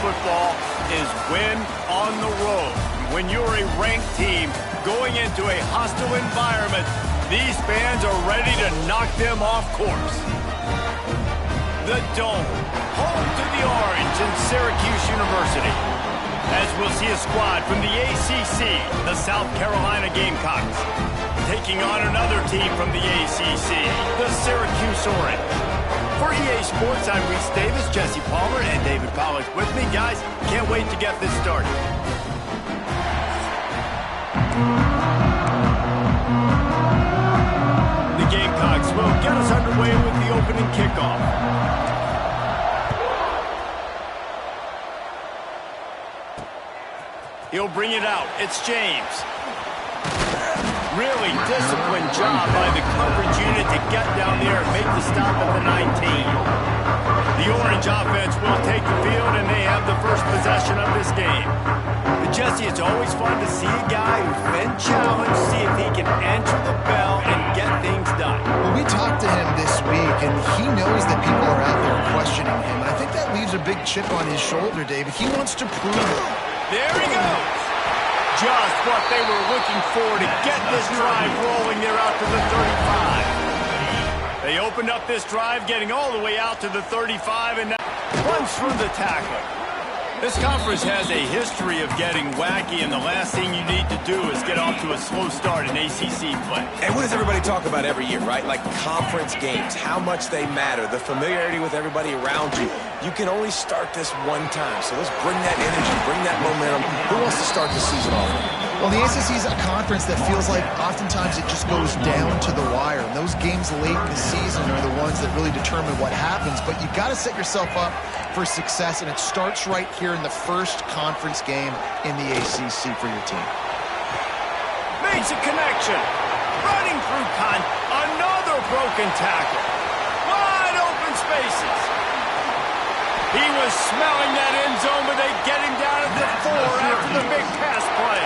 football is win on the road. When you're a ranked team going into a hostile environment, these fans are ready to knock them off course. The Dome, home to the Orange and Syracuse University. As we'll see a squad from the ACC, the South Carolina Gamecocks, taking on another team from the ACC, the Syracuse Orange. For EA Sports, I'm Reese Davis, Jesse Palmer, and David Pollack with me. Guys, can't wait to get this started. The Gamecocks will get us underway with the opening kickoff. He'll bring it out. It's James. Really disciplined job by the coverage unit to get down there and make the stop at the 19. The Orange offense will take the field, and they have the first possession of this game. But Jesse, it's always fun to see a guy who's been challenged, see if he can answer the bell and get things done. Well, we talked to him this week, and he knows that people are out there questioning him. And I think that leaves a big chip on his shoulder, David. He wants to prove it. There he goes. Just what they were looking for to get this drive rolling. They're out to the 35. They opened up this drive, getting all the way out to the 35, and now runs through the tackle. This conference has a history of getting wacky, and the last thing you need to do is get off to a slow start in ACC play. And what does everybody talk about every year, right? Like conference games, how much they matter, the familiarity with everybody around you. You can only start this one time, so let's bring that energy, bring that momentum. Who wants to start the season off? Well, the ACC is a conference that feels like oftentimes it just goes down to the wire. And those games late in the season are the ones that really determine what happens. But you've got to set yourself up for success, and it starts right here in the first conference game in the ACC for your team. Makes a connection. Running through another broken tackle. Wide open spaces. He was smelling that end zone, but they get him down at the 4 after the big pass play.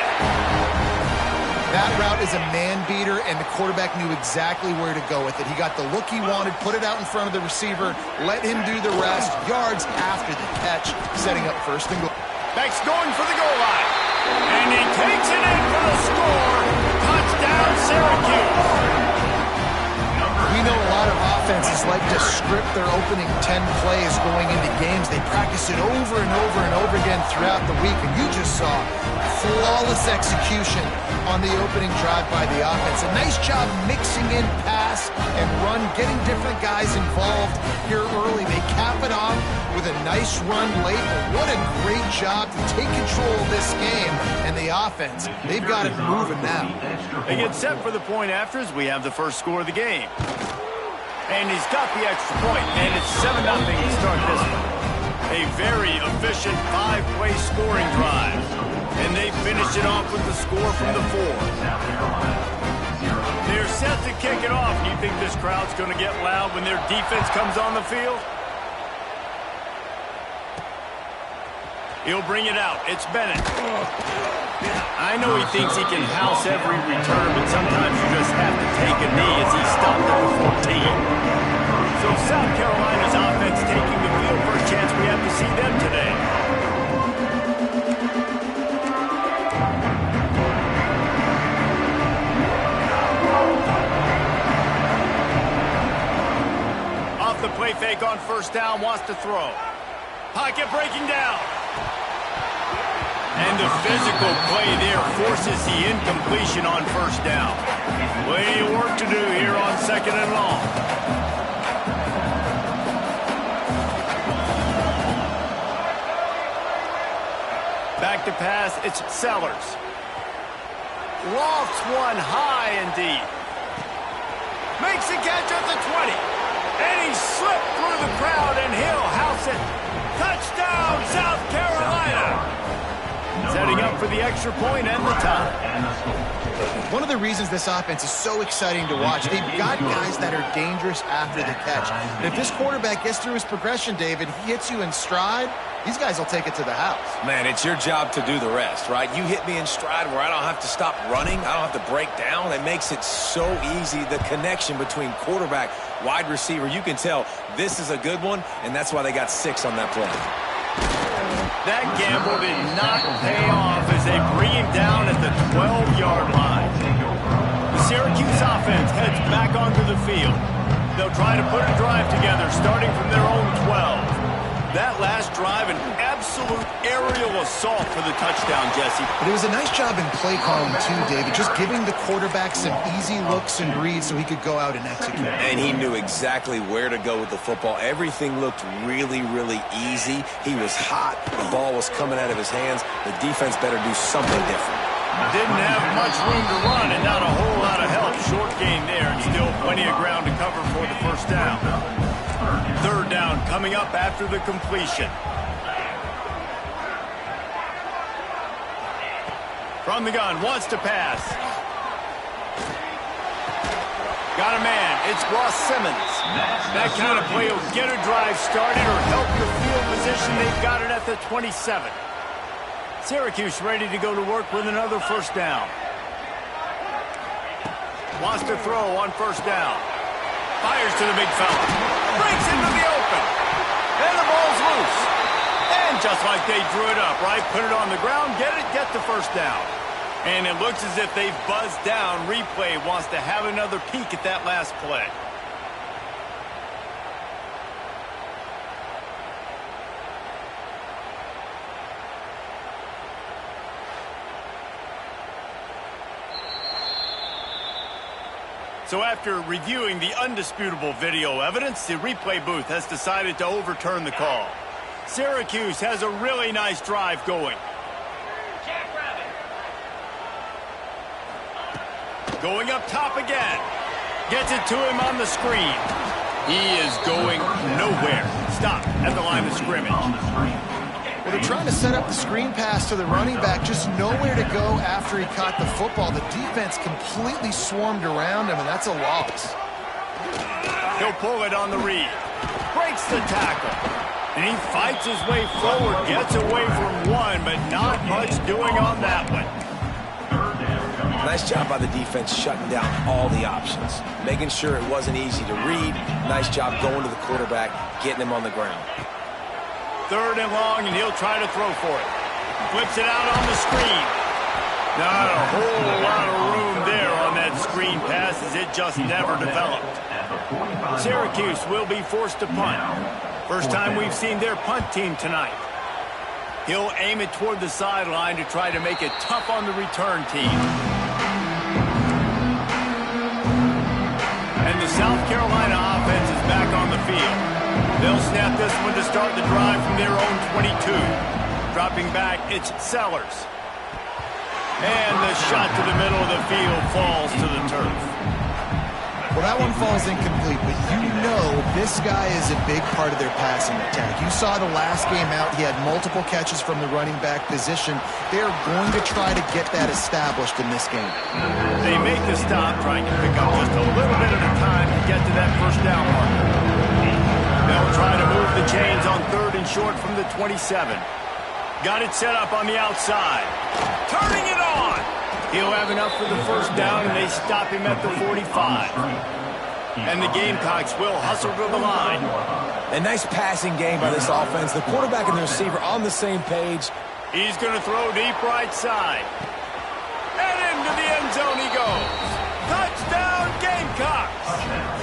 That route is a man beater, and the quarterback knew exactly where to go with it. He got the look he wanted, put it out in front of the receiver, let him do the rest, yards after the catch, setting up first and goal. Beck's going for the goal line, and he takes it in for the score. Touchdown, Syracuse. We know a lot of offenses like to script their opening 10 plays going into games. They practice it over and over and over again throughout the week, and you just saw flawless execution on the opening drive by the offense. A nice job mixing in pass and run, getting different guys involved here early. They cap it off with a nice run late. What a great job to take control of this game. And the offense, they've got it moving now. They get set for the point after as we have the first score of the game. And he's got the extra point, and it's 7-0 to start this one. A very efficient 5-play scoring drive. And they finished it off with the score from the 4. They're set to kick it off. Do you think this crowd's going to get loud when their defense comes on the field? He'll bring it out. It's Bennett. I know he thinks he can house every return, but sometimes you just have to take a knee as he stopped at the 14. So South Carolina's offense taking the field for a chance. We have to see them today. Off the play fake on first down, wants to throw. Pocket breaking down. And the physical play there forces the incompletion on first down. Plenty of work to do here on second and long. Back to pass, it's Sellers. Lofts one high and deep. Makes the catch at the 20. And he slipped through the crowd, and he'll house it. Touchdown, South Carolina! Setting up for the extra point and the tie. One of the reasons this offense is so exciting to watch, they've got guys that are dangerous after the catch. And if this quarterback gets through his progression, David, he hits you in stride, these guys will take it to the house. Man, it's your job to do the rest, right? You hit me in stride where I don't have to stop running. I don't have to break down. It makes it so easy, the connection between quarterback, wide receiver. You can tell this is a good one, and that's why they got 6 on that play. That gamble did not pay off as they bring him down at the 12-yard line. The Syracuse offense heads back onto the field. They'll try to put a drive together starting from their own 12. That last drive, an absolute aerial assault for the touchdown, Jesse. But it was a nice job in play calling too, David, just giving the quarterback some easy looks and reads so he could go out and execute. And he knew exactly where to go with the football. Everything looked really, really easy. He was hot. The ball was coming out of his hands. The defense better do something different. Didn't have much room to run and not a whole lot of help. Short gain there and still plenty of ground to cover for the first down. Third down coming up after the completion. From the gun, wants to pass. Got a man, it's Ross Simmons. That kind of play will get a drive started or help your field position. They've got it at the 27. Syracuse ready to go to work with another first down. Wants to throw on first down. Fires to the big fella. Breaks into the open. And the ball's loose. And just like they drew it up, right? Put it on the ground, get the first down. And it looks as if they've buzzed down. Replay wants to have another peek at that last play. So after reviewing the undisputable video evidence, the replay booth has decided to overturn the call. Syracuse has a really nice drive going. Going up top again. Gets it to him on the screen. He is going nowhere. Stop at the line of scrimmage. Well, they're trying to set up the screen pass to the running back, just nowhere to go after he caught the football. The defense completely swarmed around him, and that's a loss. He'll pull it on the read. Breaks the tackle. And he fights his way forward, gets away from one, but not much doing on that one. Nice job by the defense shutting down all the options. Making sure it wasn't easy to read. Nice job going to the quarterback, getting him on the ground. Third and long, and he'll try to throw for it. Flips it out on the screen. Not a whole lot of room there on that screen pass as it just never developed. Syracuse will be forced to punt. First time we've seen their punt team tonight. He'll aim it toward the sideline to try to make it tough on the return team. And the South Carolina offense is back on the field. They'll snap this one to start the drive from their own 22. Dropping back, it's Sellers. And the shot to the middle of the field falls to the turf. Well, that one falls incomplete, but you know this guy is a big part of their passing attack. You saw the last game out. He had multiple catches from the running back position. They're going to try to get that established in this game. They make the stop, trying to pick up just a little bit at a time to get to that first down marker. They'll try to move the chains on third and short from the 27. Got it set up on the outside. Turning it on! He'll have enough for the first down, and they stop him at the 45. And the Gamecocks will hustle to the line. A nice passing game by this offense. The quarterback and the receiver on the same page. He's going to throw deep right side. And into the end zone he goes. Touchdown, Gamecocks!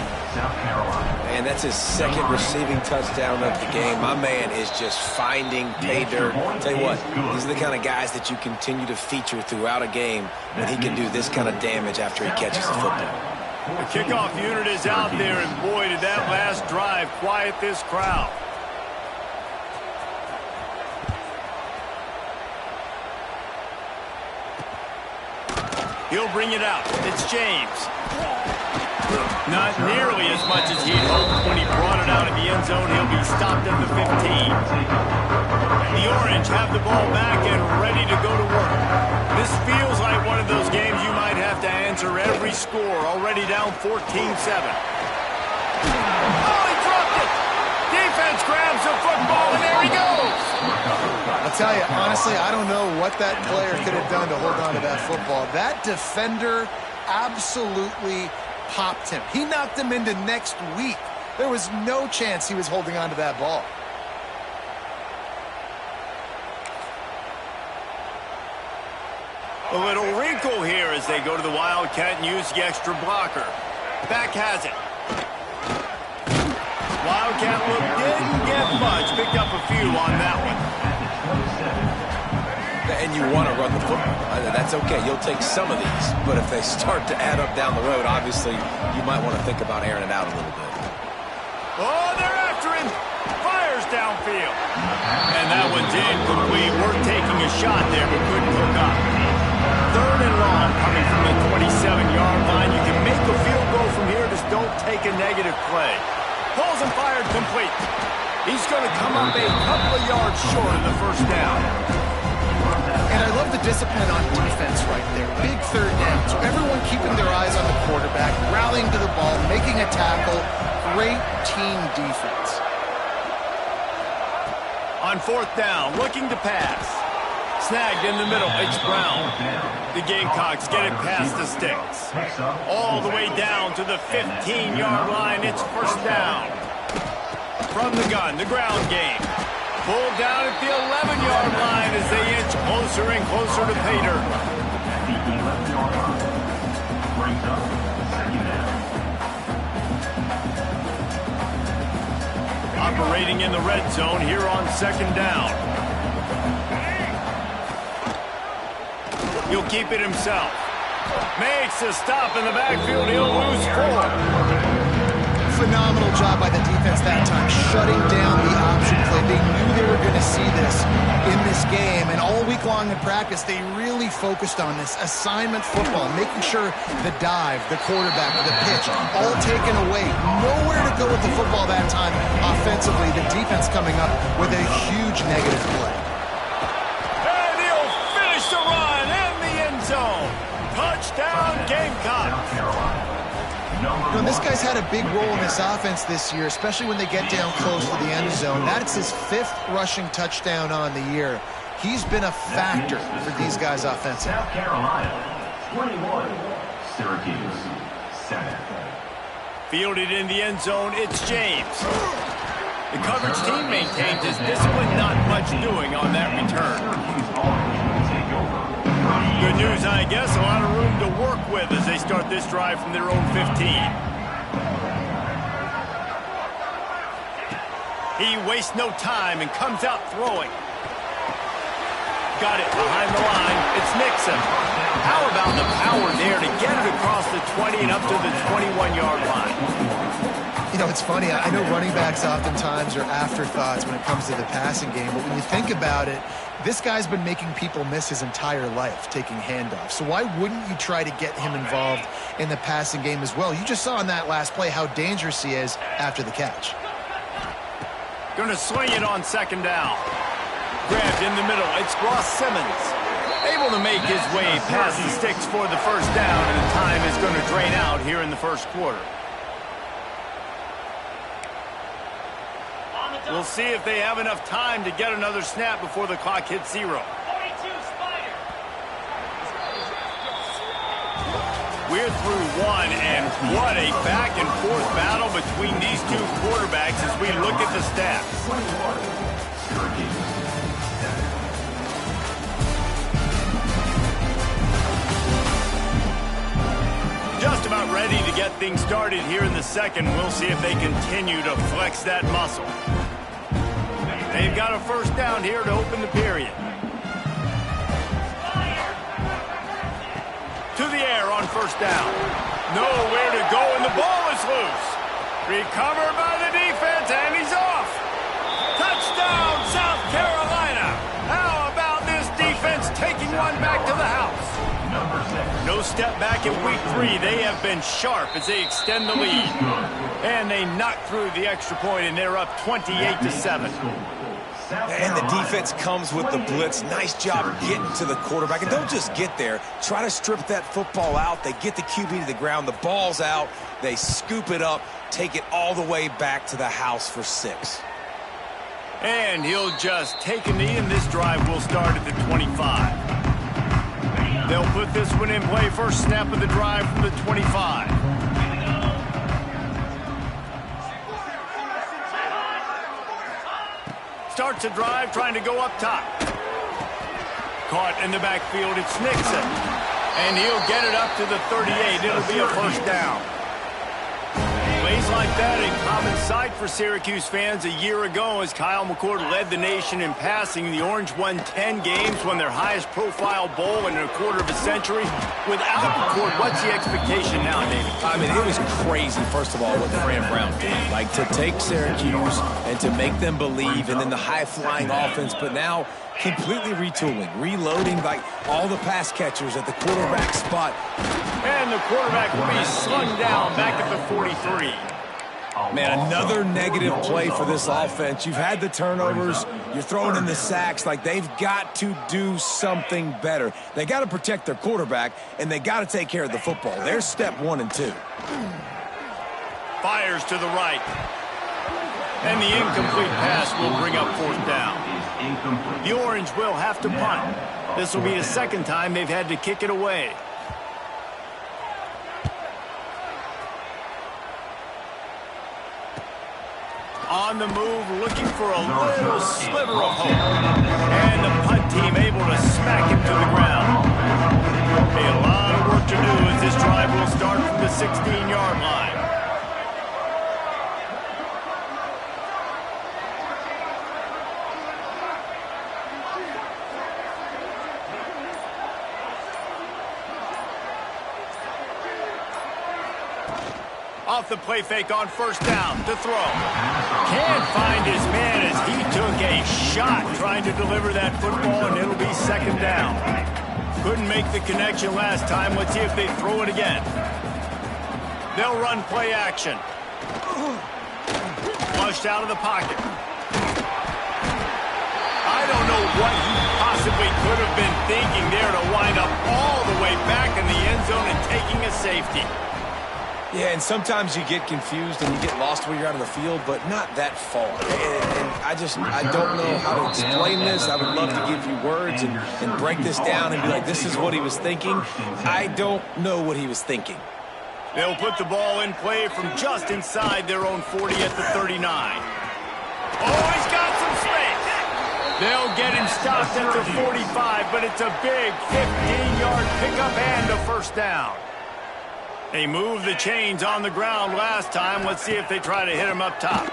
And that's his second receiving touchdown of the game. My man is just finding pay dirt. Tell you what, these are the kind of guys that you continue to feature throughout a game when he can do this kind of damage after he catches the football. The kickoff unit is out there, and boy, did that last drive quiet this crowd. He'll bring it out. It's James. Not nearly as much as he'd hoped when he brought it out of the end zone. He'll be stopped at the 15. The Orange have the ball back and ready to go to work. This feels like one of those games you might have to answer every score. Already down 14-7. Oh, he dropped it! Defense grabs the football, and there he goes! I'll tell you, honestly, I don't know what that player could have done to hold on to that football. That defender absolutely popped him. He knocked him into next week. There was no chance he was holding on to that ball. A little wrinkle here as they go to the Wildcat and use the extra blocker. Back has it. Wildcat look didn't get much. Picked up a few on that one. And you want to run the football. That's okay. You'll take some of these. But if they start to add up down the road, obviously, you might want to think about airing it out a little bit. Oh, they're after him. Fires downfield. And that one's incomplete. We're taking a shot there, but couldn't hook up. 3rd and long coming from the 27-yard line. You can make a field goal from here. Just don't take a negative play. Pulls and fired complete. He's going to come up a couple of yards short of the first down. And I love the discipline on defense right there. Big 3rd down. So everyone keeping their eyes on the quarterback, rallying to the ball, making a tackle. Great team defense. On 4th down, looking to pass. Snagged in the middle, it's Brown. The Gamecocks get it past the sticks. All the way down to the 15-yard line, it's 1st down. From the gun, the ground game. Pulled down at the 11-yard line as they inch closer and closer to Pater. Operating in the red zone here on 2nd down. He'll keep it himself. Makes a stop in the backfield. He'll lose 4. Phenomenal job by the defense that time, shutting down the option play. They knew they were going to see this in this game, and all week long in practice, they really focused on this assignment football, making sure the dive, the quarterback, the pitch, all taken away. Nowhere to go with the football that time offensively. The defense coming up with a huge negative play. And he'll finish the run in the end zone. Touchdown, Gamecocks. You know, this guy's had a big role in this offense this year, especially when they get down close to the end zone. That's his 5th rushing touchdown on the year. He's been a factor for these guys offensively. South Carolina, 21, Syracuse, 7. Fielded in the end zone, it's James. The coverage team maintains his discipline, not much doing on that return. Good news, I guess, a lot of room to work with as they start this drive from their own 15. He wastes no time and comes out throwing. Got it behind the line. It's Nixon. How about the power there to get it across the 20 and up to the 21-yard line? You know, it's funny. I know running backs oftentimes are afterthoughts when it comes to the passing game, but when you think about it, this guy's been making people miss his entire life taking handoffs. So why wouldn't you try to get him involved in the passing game as well? You just saw in that last play how dangerous he is after the catch. Going to swing it on 2nd down. Grabbed in the middle. It's Ross Simmons. Able to make his way past the sticks for the 1st down, and the time is going to drain out here in the 1st quarter. We'll see if they have enough time to get another snap before the clock hits 0. We're through 1, and what a back-and-forth battle between these two quarterbacks as we look at the stats. Just about ready to get things started here in the 2nd. We'll see if they continue to flex that muscle. They've got a 1st down here to open the period. To the air on 1st down. Nowhere to go, and the ball is loose. Recovered by the defense, and he's off. Touchdown, South Carolina. How about this defense taking one back to the house? No step back in week 3. They have been sharp as they extend the lead. And they knock through the extra point, and they're up 28-7. And the defense comes with the blitz. Nice job getting to the quarterback. And don't just get there. Try to strip that football out. They get the QB to the ground. The ball's out. They scoop it up, take it all the way back to the house for 6. And he'll just take a knee, and this drive will start at the 25. They'll put this one in play. First snap of the drive from the 25. Starts a drive trying to go up top. Caught in the backfield, it's Nixon. And he'll get it up to the 38. It'll be a first down. Plays like that a common sight for Syracuse fans. A year ago, as Kyle McCord led the nation in passing, the Orange won 10 games, won their highest profile bowl in a quarter of a century. Without McCord, what's the expectation now, David? I mean, it was crazy, first of all, what Fran Brown did. Like, to take Syracuse and to make them believe, and then the high-flying offense, but now completely retooling, reloading, like, all the pass catchers at the quarterback spot. And the quarterback will be slung down back at the 43. Man, another negative play for this offense. You've had the turnovers. You're throwing in the sacks. Like, they've got to do something better. They got to protect their quarterback, and they got to take care of the football. There's step 1 and 2. Fires to the right. And the incomplete pass will bring up fourth down. The Orange will have to punt. This will be the second time they've had to kick it away. On the move, looking for a little sliver of hope. And the punt team able to smack him to the ground. A lot of work to do as this drive will start from the 16-yard line. Off the play fake on first down to throw. Can't find his man as he took a shot trying to deliver that football, and it'll be second down. Couldn't make the connection last time. Let's see if they throw it again. They'll run play action. Flushed out of the pocket. I don't know what he possibly could have been thinking there to wind up all the way back in the end zone and taking a safety. Yeah, and sometimes you get confused and you get lost when you're out of the field, but not that far. And I don't know how to explain this. I would love to give you words and break this down and be like, this is what he was thinking. I don't know what he was thinking. They'll put the ball in play from just inside their own 40 at the 39. Oh, he's got some space. They'll get him stopped at the 45, but it's a big 15-yard pickup and a first down. They moved the chains on the ground last time. Let's see if they try to hit him up top.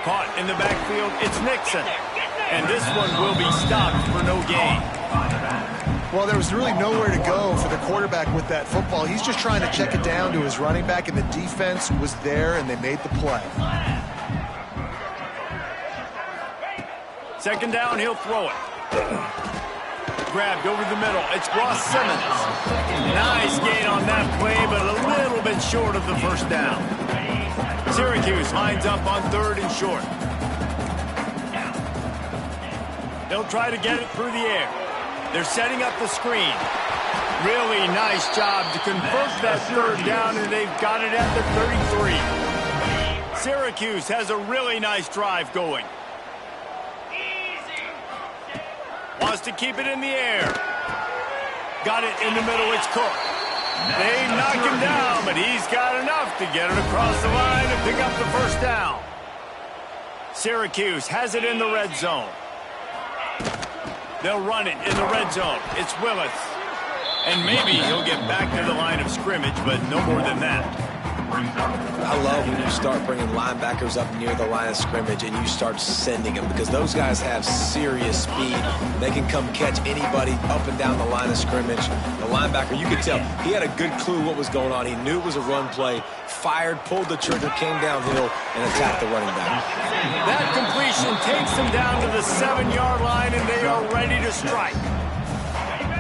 Caught in the backfield, it's Nixon. And this one will be stopped for no gain. Well, there was really nowhere to go for the quarterback with that football. He's just trying to check it down to his running back, and the defense was there, and they made the play. Second down, he'll throw it. Grabbed over the middle. It's Ross Simmons. Nice gain on that play, but a little bit short of the first down. Syracuse lines up on third and short. They'll try to get it through the air. They're setting up the screen. Really nice job to convert that third down, and they've got it at the 33. Syracuse has a really nice drive going. Wants to keep it in the air. Got it in the middle, it's Cook. They knock him down, but he's got enough to get it across the line and pick up the first down. Syracuse has it in the red zone. They'll run it in the red zone. It's Willis. And maybe he'll get back to the line of scrimmage, but no more than that. I love when you start bringing linebackers up near the line of scrimmage and you start sending them, because those guys have serious speed. They can come catch anybody up and down the line of scrimmage. The linebacker, you could tell, he had a good clue what was going on. He knew it was a run play, fired, pulled the trigger, came downhill, and attacked the running back. That completion takes them down to the 7-yard line, and they are ready to strike.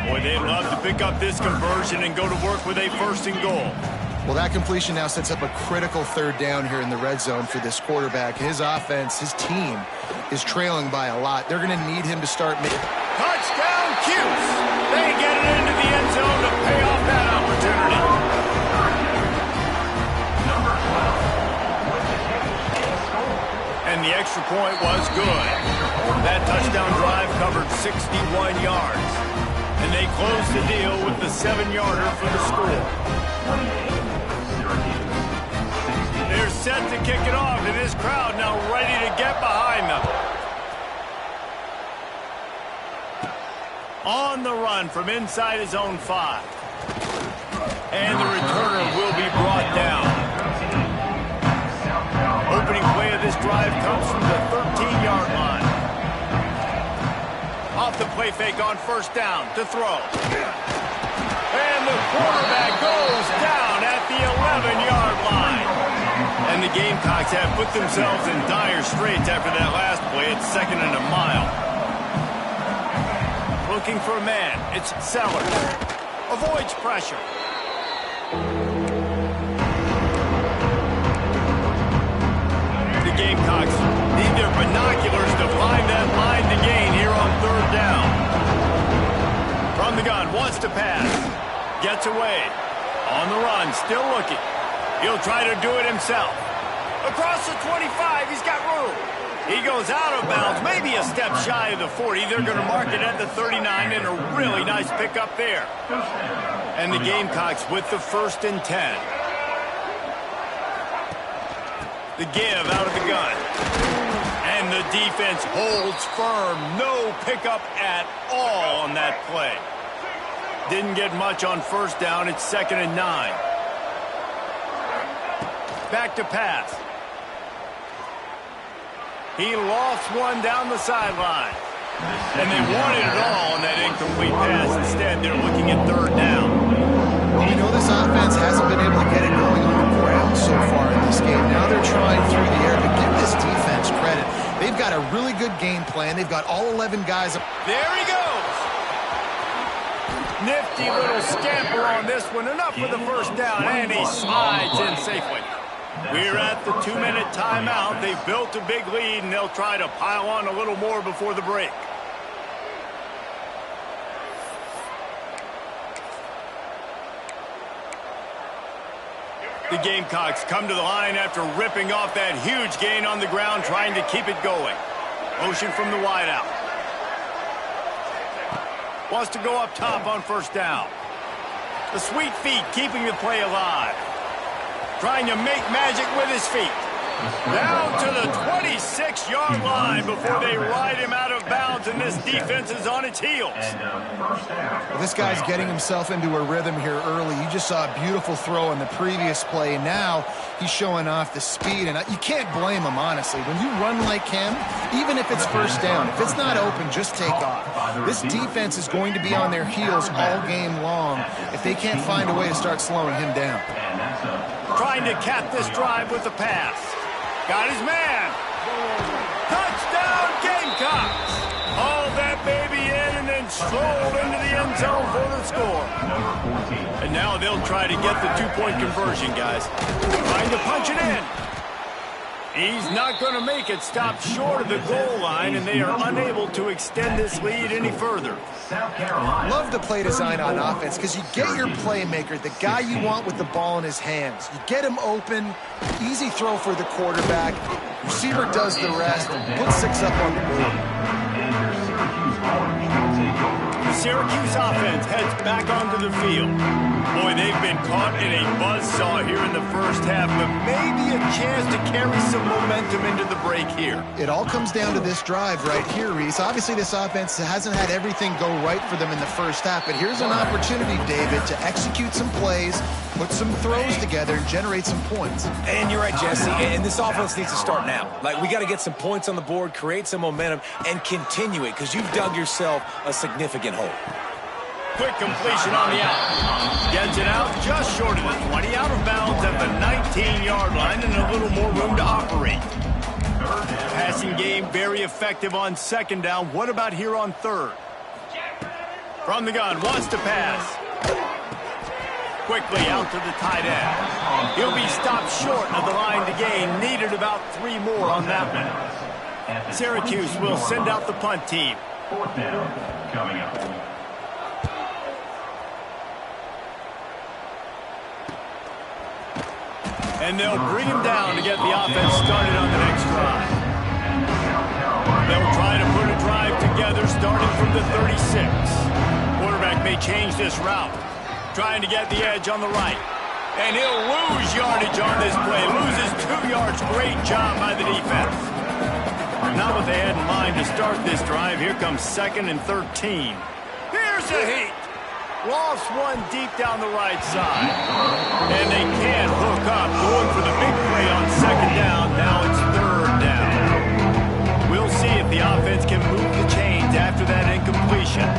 Boy, they'd love to pick up this conversion and go to work with a first and goal. Well, that completion now sets up a critical third down here in the red zone for this quarterback. His offense, his team, is trailing by a lot. They're going to need him to start making... Touchdown, Cuse! They get it into the end zone to pay off that opportunity. And the extra point was good. That touchdown drive covered 61 yards. And they close the deal with the 7-yarder for the score. They're set to kick it off, and this crowd now ready to get behind them. On the run from inside his own 5. And the returner will be brought down. Opening play of this drive comes from the 13-yard line. Off the play fake on first down to throw. And the quarterback goes down at the 11-yard line. And the Gamecocks have put themselves in dire straits after that last play. It's 2nd and a mile. Looking for a man. It's Sellers. Avoids pressure. The Gamecocks need their binoculars to find that line to gain here on 3rd down. From the gun, wants to pass. Gets away. On the run, still looking. He'll try to do it himself. Across the 25, he's got room. He goes out of bounds, maybe a step shy of the 40. They're going to mark it at the 39, and a really nice pickup there. And the Gamecocks with the 1st and 10. The give out of the gun. And the defense holds firm. No pickup at all on that play. Didn't get much on 1st down. It's 2nd and 9. Back to pass. He lost one down the sideline. And they wanted it all on that incomplete pass. Instead, they're looking at 3rd down. Well, we know this offense hasn't been able to get it going on the ground so far in this game. Now they're trying through the air, but give this defense credit. They've got a really good game plan. They've got all 11 guys. There he goes. Nifty little scamper on this one. Enough for the 1st down, and he slides in safely. We're at the 2-minute timeout. They've built a big lead, and they'll try to pile on a little more before the break. The Gamecocks come to the line after ripping off that huge gain on the ground, trying to keep it going. Motion from the wideout. Wants to go up top on 1st down. The sweet feet keeping the play alive. Trying to make magic with his feet. Down to the 26-yard line before they ride him out of bounds, and this defense is on its heels. Well, this guy's getting himself into a rhythm here early. You just saw a beautiful throw in the previous play. Now he's showing off the speed, and you can't blame him, honestly. When you run like him, even if it's 1st down, if it's not open, just take off. This defense is going to be on their heels all game long if they can't find a way to start slowing him down. Trying to cap this drive with the pass. Got his man. Touchdown, Gamecocks. Haul that baby in and then strolled into the end zone for the score. And now they'll try to get the 2-point conversion, guys. Trying to punch it in. He's not going to make it. Stopped short of the goal line, and they are unable to extend this lead any further. Love the play design on offense because you get your playmaker, the guy you want with the ball in his hands. You get him open, easy throw for the quarterback. Receiver does the rest. Put 6 up on the board. The Syracuse offense heads back onto the field. Boy, they've been caught in a buzzsaw here in the 1st half, but maybe a chance to carry some momentum into the break here. It all comes down to this drive right here, Reese. Obviously, this offense hasn't had everything go right for them in the 1st half, but here's an opportunity, David, to execute some plays, put some throws together, and generate some points. And you're right, Jesse, and this offense needs to start now. Like, we got to get some points on the board, create some momentum, and continue it, because you've dug yourself a significant hole. Quick completion on the out. Gets it out just short of the 20, out of bounds at the 19-yard line, and a little more room to operate. Passing game very effective on 2nd down. What about here on 3rd? From the gun, wants to pass. Quickly out to the tight end. He'll be stopped short of the line to gain. Needed about 3 more on that one. Syracuse will send out the punt team. 4th down coming up. And they'll bring him down to get the offense started on the next drive. They'll try to put a drive together starting from the 36. Quarterback may change this route. Trying to get the edge on the right. And he'll lose yardage on this play. Loses 2 yards. Great job by the defense. Not what they had in mind to start this drive. Here comes 2nd and 13. He Here's the heat. Lost one deep down the right side. And they can't hook up. Going for the big play on second down. Now it's third down. We'll see if the offense can move the chains after that incompletion.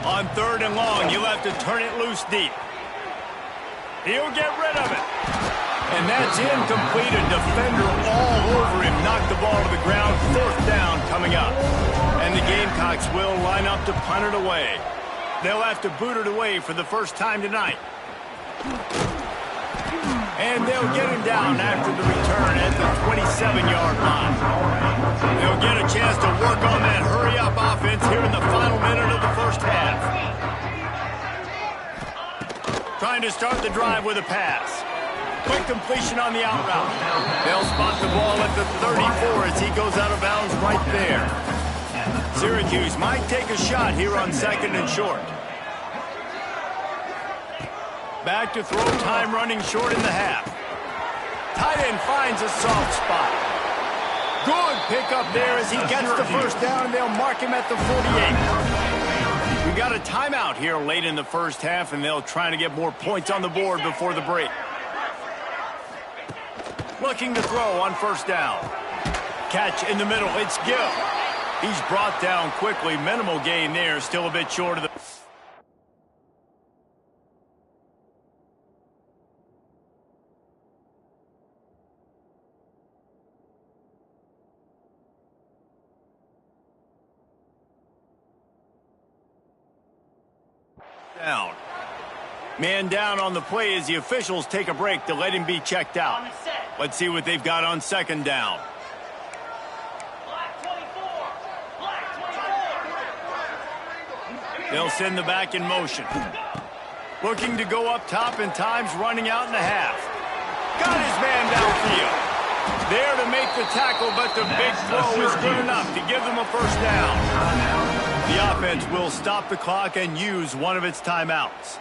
On third and long, you'll have to turn it loose deep. He'll get rid of it. And that's incomplete. A defender all over him. Knocked the ball to the ground. Fourth down coming up. And the Gamecocks will line up to punt it away. They'll have to boot it away for the first time tonight. And they'll get him down after the return at the 27-yard line. They'll get a chance to work on that hurry-up offense here in the final minute of the first half. Trying to start the drive with a pass. Quick completion on the out route. They'll spot the ball at the 34 as he goes out of bounds right there. Syracuse might take a shot here on second and short. Back to throw, time running short in the half. Tight end finds a soft spot. Good pickup there as he gets the first down. They'll mark him at the 48. We got a timeout here late in the first half, and they'll try to get more points on the board before the break. Looking to throw on first down. Catch in the middle. It's Gill. He's brought down quickly. Minimal gain there. Still a bit short of the... down. Man down on the play as the officials take a break to let him be checked out. Let's see what they've got on second down. They'll send the back in motion. Looking to go up top, and time's running out in the half. Got his man downfield. There to make the tackle, but the big throw is good enough to give them a first down. The offense will stop the clock and use one of its timeouts.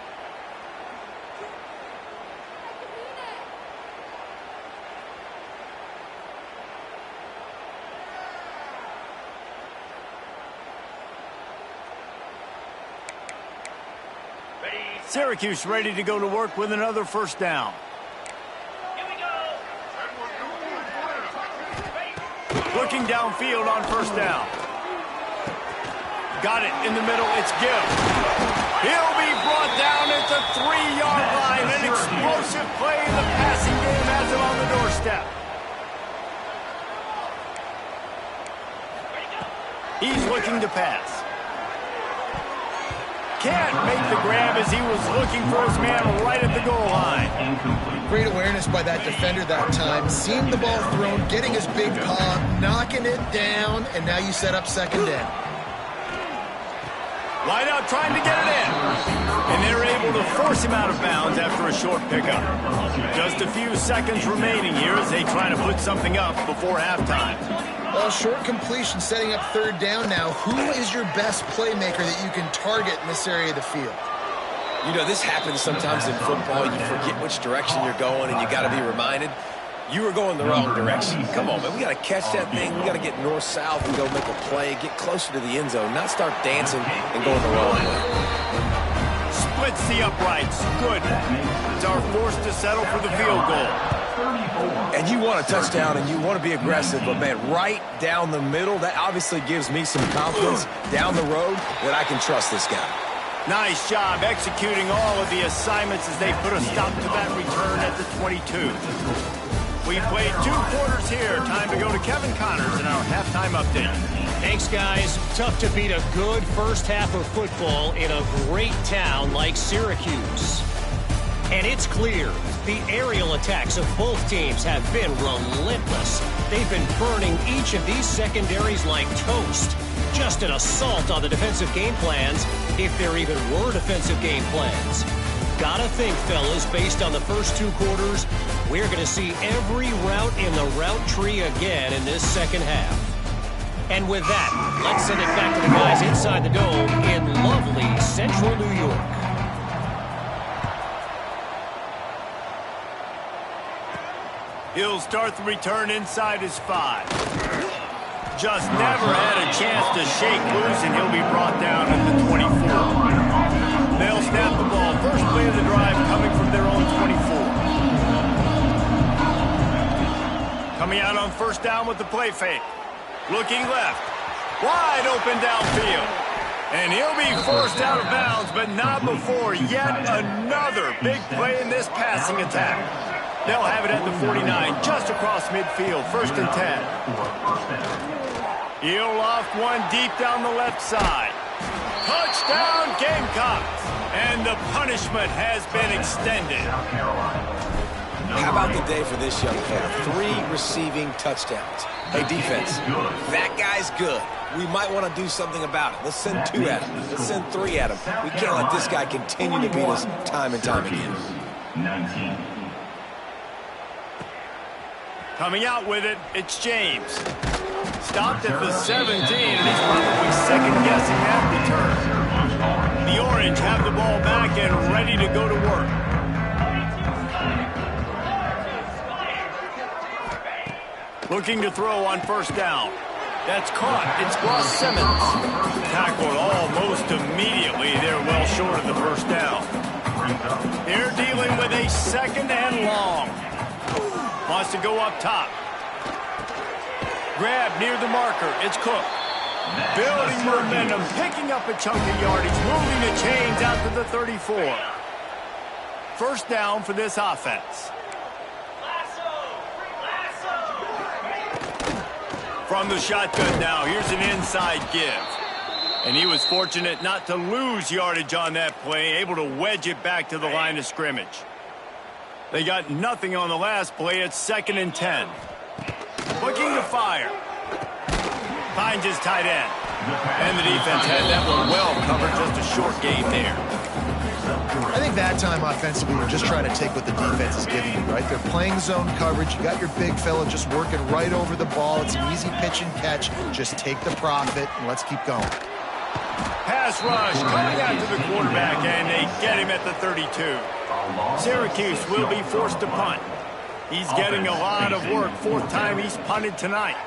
Syracuse ready to go to work with another first down. Here we go. Looking downfield on first down. Got it in the middle. It's Gill. He'll be brought down at the 3-yard line. An explosive play in the passing game has him on the doorstep. He's looking to pass. Can't make the grab as he was looking for his man right at the goal line. Great awareness by that defender that time. Seeing the ball thrown, getting his big paw, knocking it down, and now you set up second down. Line out trying to get it in. And they're able to force him out of bounds after a short pickup. Just a few seconds remaining here as they try to put something up before halftime. Well, short completion setting up third down now. Who is your best playmaker that you can target in this area of the field? You know, this happens sometimes in football. You forget which direction you're going, and you got to be reminded. You were going the wrong direction. Come on, man. We got to catch that thing. We got to get north-south and go make a play, get closer to the end zone, not start dancing and going the wrong way. Splits the uprights. Good. It's our force to settle for the field goal. And you want a touchdown and you want to be aggressive, but, man, right down the middle, that obviously gives me some confidence down the road that I can trust this guy. Nice job executing all of the assignments as they put a stop to that return at the 22. We played 2 quarters here. Time to go to Kevin Connors in our halftime update. Thanks, guys. Tough to beat a good first half of football in a great town like Syracuse. And it's clear the aerial attacks of both teams have been relentless. They've been burning each of these secondaries like toast. Just an assault on the defensive game plans, if there even were defensive game plans. Gotta think, fellas, based on the first 2 quarters, we're going to see every route in the route tree again in this second half. And with that, let's send it back to the guys inside the dome in lovely central New York. He'll start the return inside his 5. Just never had a chance to shake loose, and he'll be brought down at the 24. They'll snap the ball. First play of the drive coming from their own 24. Coming out on first down with the play fake. Looking left. Wide open downfield. And he'll be forced out of bounds, but not before yet another big play in this passing attack. They'll have it at the 49, just across midfield, 1st and 10. He'll loft one deep down the left side. Touchdown, Gamecocks! And the punishment has been extended. How about the day for this young fella? 3 receiving touchdowns. Hey, defense, that guy's good. We might want to do something about it. Let's send 2 at him. Let's send 3 at him. We can't let this guy continue to beat us time and time again. 19. Coming out with it, it's James. Stopped at the 17, and he's probably second-guessing that return. The Orange have the ball back and ready to go to work. Looking to throw on first down. That's caught. It's Ross Simmons. Tackled almost immediately. They're well short of the first down. They're dealing with a 2nd and long. Wants to go up top. Grab near the marker. It's Cook. Building momentum, picking up a chunk of yardage, moving the chains out to the 34. First down for this offense. From the shotgun now, here's an inside give. And he was fortunate not to lose yardage on that play, able to wedge it back to the line of scrimmage. They got nothing on the last play. It's 2nd and 10. Looking to fire. Finds his tight end. And the defense had that one well covered. Just a short gain there. I think that time offensively, we're just trying to take what the defense is giving you, right? They're playing zone coverage. You got your big fella just working right over the ball. It's an easy pitch and catch. Just take the profit, and let's keep going. Pass rush coming out to the quarterback, and they get him at the 32. Syracuse will be forced to punt. He's getting a lot of work. 4th time he's punted tonight.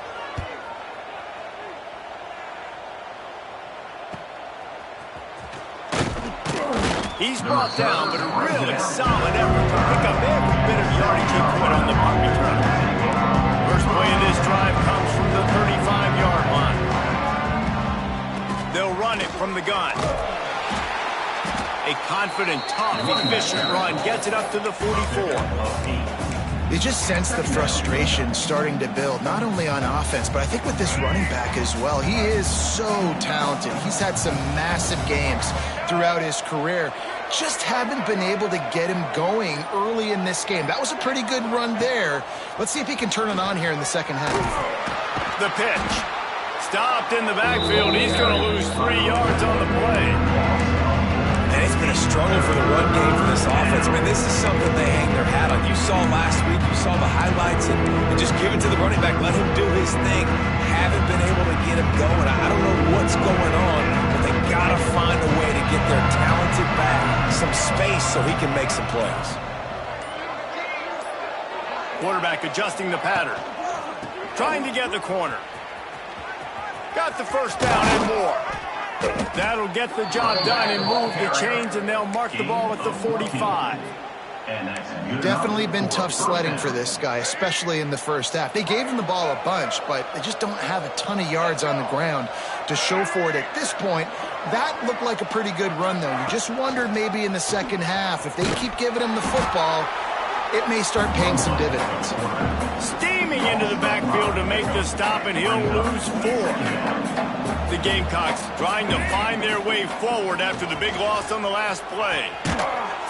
He's brought down, but a really solid effort to pick up every bit of yardage he could on the punt return. First play of this drive comes from the 35-yard line. They'll run it from the gun. A confident, tough, efficient run gets it up to the 44. You just sense the frustration starting to build, not only on offense, but I think with this running back as well. He is so talented. He's had some massive games throughout his career. Just haven't been able to get him going early in this game. That was a pretty good run there. Let's see if he can turn it on here in the second half. The pitch. Stopped in the backfield. He's going to lose 3 yards on the play. And it's been a struggle for the run game for this offense. I mean, this is something they hang their hat on. You saw last week, you saw the highlights, and just give it to the running back. Let him do his thing. Haven't been able to get him going. I don't know what's going on, but they got to find a way to get their talented back some space so he can make some plays. Quarterback adjusting the pattern. Trying to get the corner. Got the first down and more. That'll get the job done and move the chains, and they'll mark the ball at the 45. Definitely been tough sledding for this guy, especially in the first half. They gave him the ball a bunch, but they just don't have a ton of yards on the ground to show for it at this point. That looked like a pretty good run, though. You just wondered maybe in the second half, if they keep giving him the football, it may start paying some dividends. Steaming into the backfield to make the stop, and he'll lose 4. The Gamecocks trying to find their way forward after the big loss on the last play.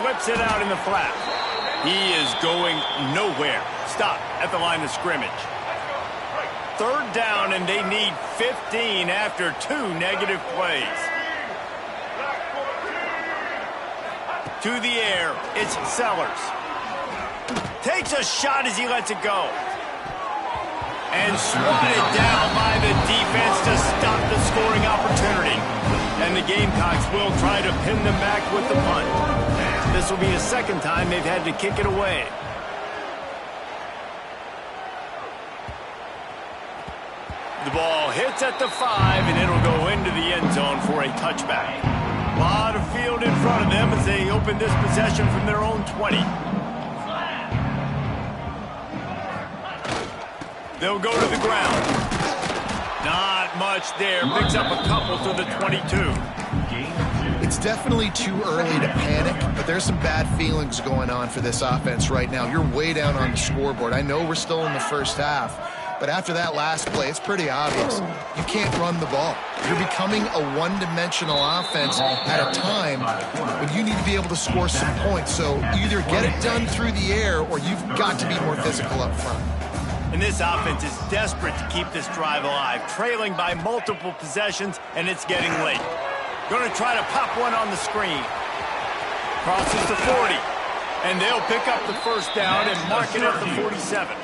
Flips it out in the flat. He is going nowhere. Stop at the line of scrimmage. 3rd down, and they need 15 after 2 negative plays. To the air, it's Sellers. Takes a shot as he lets it go. And swatted down by the defense to stop the scoring opportunity. And the Gamecocks will try to pin them back with the punt. This will be the 2nd time they've had to kick it The ball hits at the 5, and it'll go into the end zone for a touchback. A lot of field in front of them as they open this possession from their own 20. They'll go to the ground. Not much there. Picks up a couple to the 22. It's definitely too early to panic, but there's some bad feelings going on for this offense right now. You're way down on the scoreboard. I know we're still in the first half, but after that last play, it's pretty obvious. You can't run the ball. You're becoming a one-dimensional offense at a time when you need to be able to score some points. So either get it done through the air or you've got to be more physical up front. And this offense is desperate to keep this drive alive, trailing by multiple possessions, and it's getting late. Going to try to pop one on the screen. Crosses the 40. And they'll pick up the first down and mark it at the 47.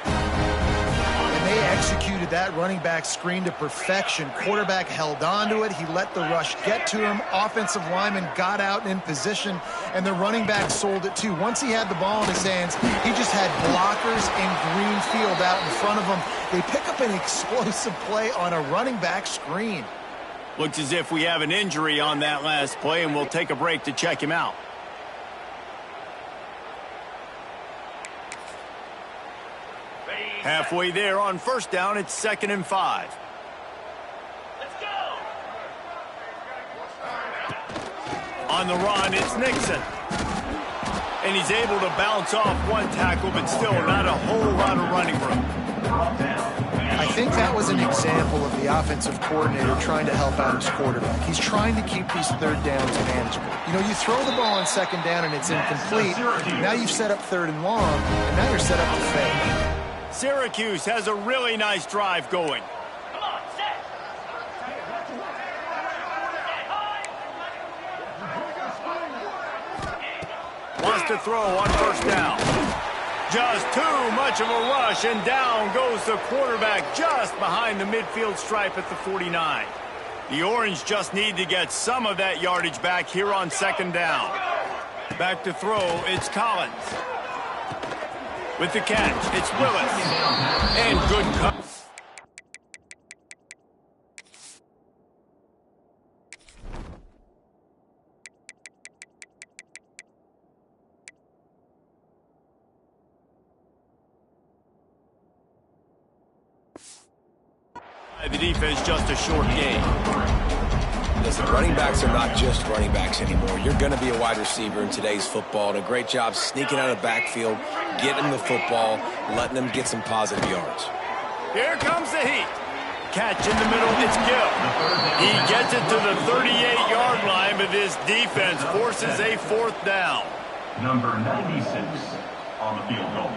And they executed that running back screen to perfection. Quarterback held on to it. He let the rush get to him. Offensive lineman got out and in position, and the running back sold it too. Once he had the ball in his hands, he just had blockers in green field out in front of him. They pick up an explosive play on a running back screen. Looks as if we have an injury on that last play, and we'll take a break to check him out. Halfway there on first down, it's 2nd and 5. Let's go. On the run, it's Nixon. And he's able to bounce off one tackle, but still not a whole lot of running room. I think that was an example of the offensive coordinator trying to help out his quarterback. He's trying to keep these third downs manageable. You know, you throw the ball on 2nd down and it's incomplete. Now you've set up 3rd and long, and now you're set up to fail. Syracuse has a really nice drive going. Wants to throw on first down. Just too much of a rush, and down goes the quarterback just behind the midfield stripe at the 49. The Orange just need to get some of that yardage back here on 2nd down. Back to throw, it's Collins. With the catch, it's Willis. And good cut. The defense just a short game. Listen, running backs are not just running backs anymore. You're going to be a wide receiver in today's football. And a great job sneaking out of the backfield, getting the football, letting them get some positive yards. Here comes the heat. Catch in the middle, it's Gill. He gets it to the 38-yard line, but this defense forces a 4th down. Number 96 on the field goal.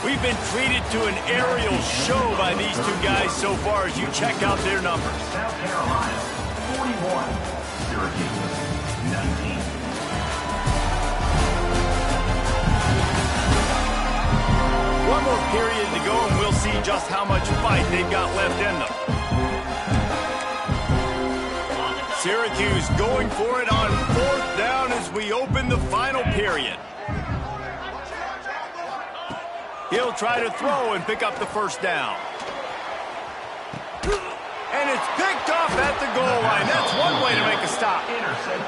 We've been treated to an aerial show by these two guys so far as you check out their numbers. South Carolina, 41. Syracuse, 19. One more period to go, and we'll see just how much fight they've got left in them. Syracuse going for it on 4th down as we open the final period. He'll try to throw and pick up the first down. And it's picked off at the goal line. That's one way to make a stop.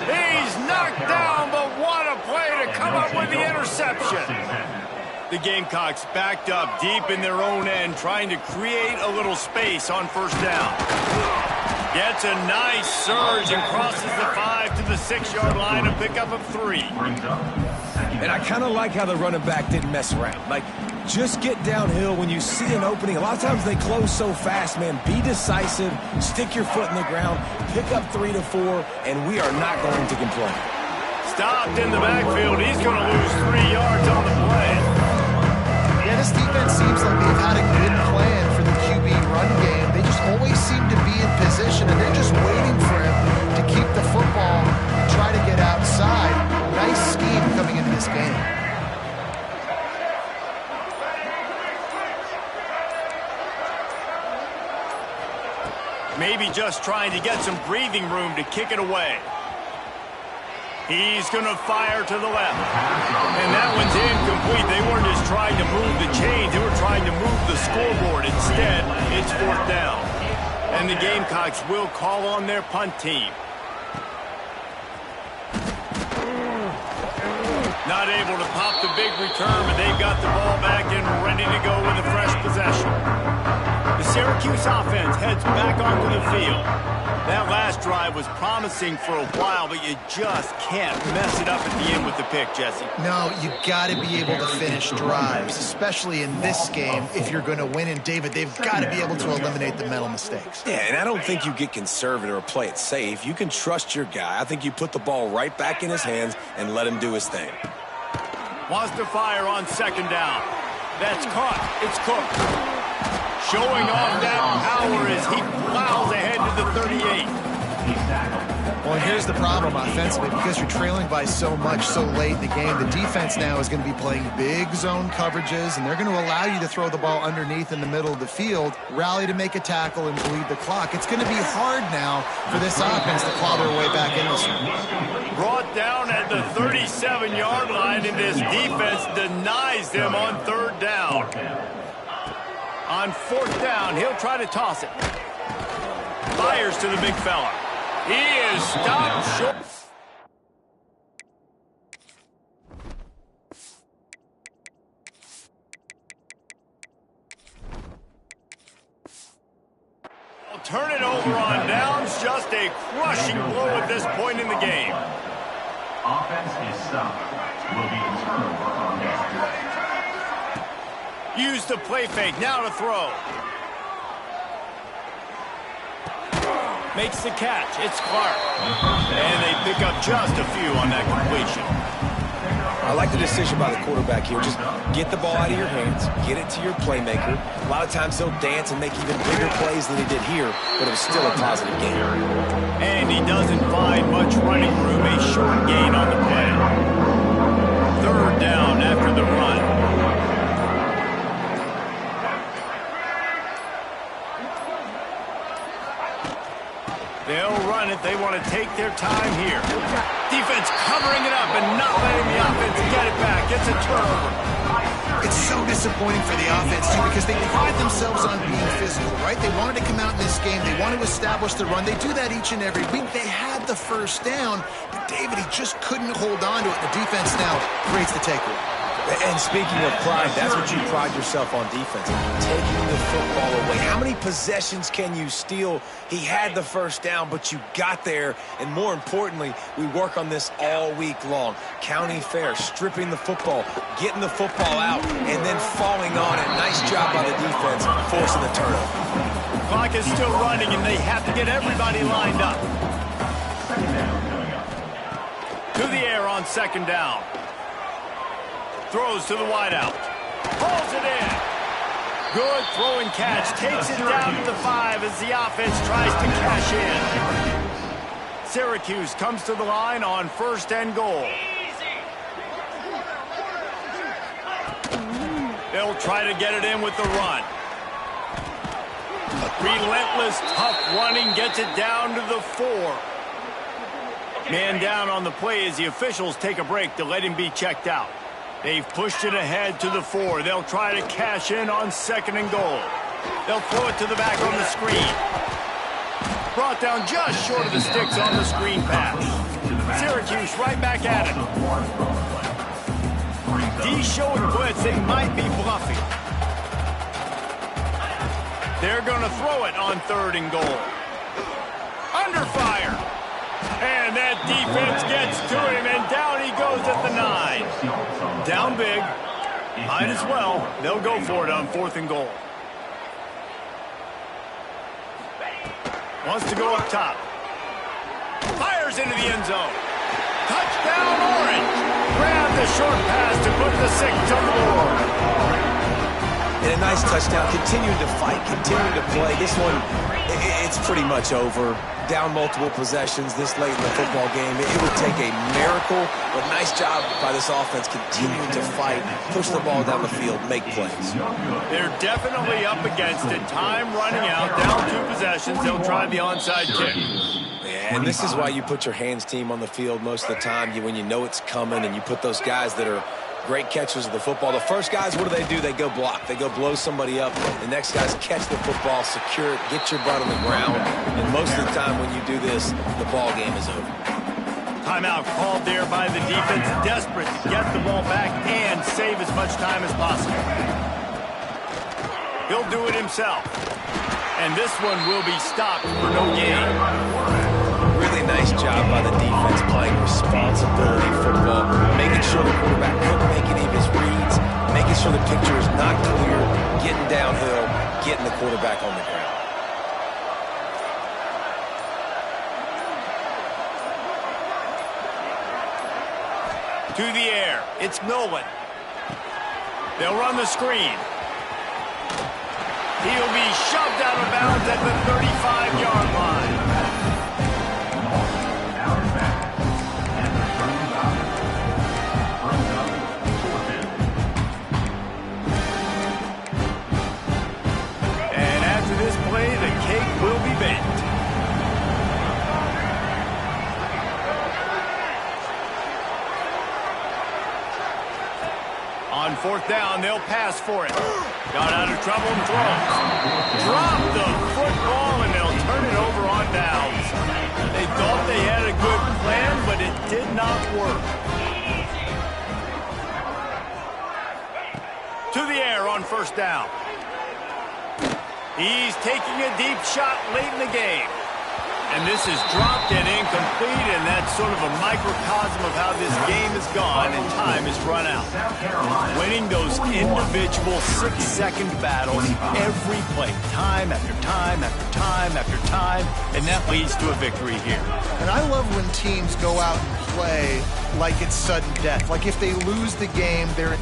He's knocked down, but what a play to come up with the interception. The Gamecocks backed up deep in their own end, trying to create a little space on first down. Gets a nice surge and crosses the 5 to the 6-yard line to pick up a 3. And I kind of like how the running back didn't mess around. Like, just get downhill when you see an opening. A lot of times they close so fast, man. Be decisive, stick your foot in the ground, pick up 3 to 4, and we are not going to complain. Stopped in the backfield. He's going to lose 3 yards on the play. Yeah, this defense seems like they've had a good plan for the QB run game. They just always seem to be in position, and they're just waiting for him to keep the football and try to get outside. Nice scheme coming into this game. Maybe just trying to get some breathing room to kick it away. He's going to fire to the left. And that one's incomplete. They weren't just trying to move the chains. They were trying to move the scoreboard. Instead, it's 4th down. And the Gamecocks will call on their punt team. Not able to pop the big return, but they've got the ball back and ready to go with a fresh possession. The Syracuse offense heads back onto the field. That last drive was promising for a while, but you just can't mess it up at the end with the pick, Jesse. No, you got to be able to finish drives, especially in this game. If you're going to win, and David, they've got to be able to eliminate the mental mistakes. Yeah, and I don't think you get conservative or play it safe. You can trust your guy. I think you put the ball right back in his hands and let him do his thing. Wants to fire on 2nd down. That's caught. It's Cook. Showing off that power as he plows ahead to the 38. Well, here's the problem offensively. Because you're trailing by so much so late in the game, the defense now is going to be playing big zone coverages, and they're going to allow you to throw the ball underneath in the middle of the field, rally to make a tackle, and bleed the clock. It's going to be hard now for this offense to claw their way back in this one. Brought down at the 37-yard line, and this defense denies them on 3rd down. On 4th down, he'll try to toss it. Fires to the big fella. He is stopped short. Turn it over on downs. Just a crushing blow at this point in the game. Offense is stopped. Will be a turnover on down. Use the play fake. Now to throw. Makes the catch. It's Clark. And they pick up just a few on that completion. I like the decision by the quarterback here. Just get the ball out of your hands, get it to your playmaker. A lot of times he'll dance and make even bigger plays than he did here, but it was still a positive game. And he doesn't find much running room. A short gain on the play. 3rd down after the run. They'll run it. They want to take their time here. Defense covering it up and not letting the offense get it back. It's a turnover. It's so disappointing for the offense, too, because they pride themselves on being physical, right? They wanted to come out in this game. They want to establish the run. They do that each and every week. They had the 1st down, but David, he just couldn't hold on to it. The defense now creates the takeaway. And speaking of pride, that's what you pride yourself on defense. Taking the football away. How many possessions can you steal? He had the 1st down, but you got there. And more importantly, we work on this all week long. County fair, stripping the football, getting the football out, and then falling on it. Nice job by the defense, forcing the turnover. Clock is still running, and they have to get everybody lined up. To the air on 2nd down. Throws to the wideout. Pulls it in. Good throw and catch. Takes it down to the 5 as the offense tries to cash in. Syracuse comes to the line on 1st and goal. They'll try to get it in with the run. Relentless, tough running gets it down to the 4. Man down on the play as the officials take a break to let him be checked out. They've pushed it ahead to the 4. They'll try to cash in on 2nd and goal. They'll throw it to the back on the screen. Brought down just short of the sticks on the screen pass. Syracuse right back at it. D showing blitz. They might be bluffing. They're going to throw it on 3rd and goal. Under fire. And that defense gets to him, and down he goes at the 9. Down big. Might as well. They'll go for it on 4th and goal. Wants to go up top. Fires into the end zone. Touchdown, Orange. Grab the short pass to put the 6 on the board. And a nice touchdown. Continuing to fight, continuing to play. This one, it's pretty much over. Down multiple possessions this late in the football game. It would take a miracle, but nice job by this offense continuing to fight, push the ball down the field, make plays. They're definitely up against it. Time running out, down 2 possessions. possessions, they'll try the onside kick. And this is why you put your hands team on the field most of the time, when you know it's coming, and you put those guys that are great catchers of the football. The first guys, what do? They go block. They go blow somebody up. The next guys catch the football, secure it, get your butt on the ground. And most of the time when you do this, the ball game is over. Timeout called there by the defense, desperate to get the ball back and save as much time as possible. He'll do it himself. And this one will be stopped for no gain. Really nice job by the defense playing responsibility football, making sure the quarterback couldn't make any of his reads, making sure the picture is not clear, getting downhill, getting the quarterback on the ground. To the air, it's Nolan. They'll run the screen. He'll be shoved out of bounds at the 35-yard line. And after this play, the cake will be baked. On fourth down, they'll pass for it. Got out of trouble and throws. Drop the football, and they'll turn it over on downs. They thought they had a good plan, but it did not work. To the air on first down. He's taking a deep shot late in the game. And this is dropped and incomplete, and that's sort of a microcosm of how this game has gone, and time has run out. Winning those individual 6-second battles every play, time after time after time after time, and that leads to a victory here. And I love when teams go out and play like it's sudden death. Like if they lose the game, they're